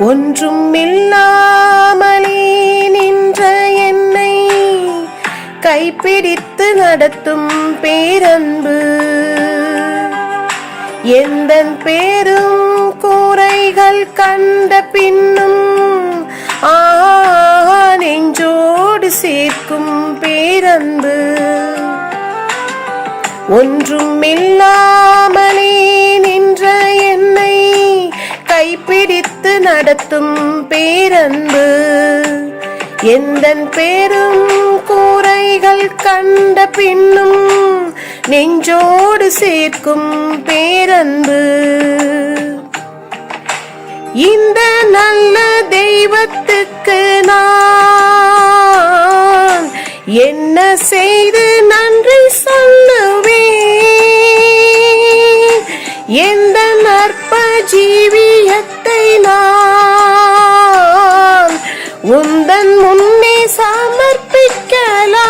ஒன்றும் இல்லாமலே நின்ற என்னை கைப்பிடித்து நடத்தும் பேரன்பு, எந்தன் பேரும் கூரைகள் கண்ட பின்னும் நெஞ்சோடு சேர்க்கும் பேரன்பு. ஒன்றும் இல்லாமலே நின்ற என்னை கைப்பிடித்து நடத்தும் பேரன்பு, எந்தன் பேரும் கூரைகள் கண்ட பின்னும் நெஞ்சோடு சேர்க்கும் பேரன்பு. இந்த நல்ல தெய்வத்துக்கு நான் என்ன செய்து நன்றி சொல்லுவேன்? எந்த நற்ப ஜீவியத்தை நான் உந்தன் முன்னே சமர்ப்பிக்கலாம்.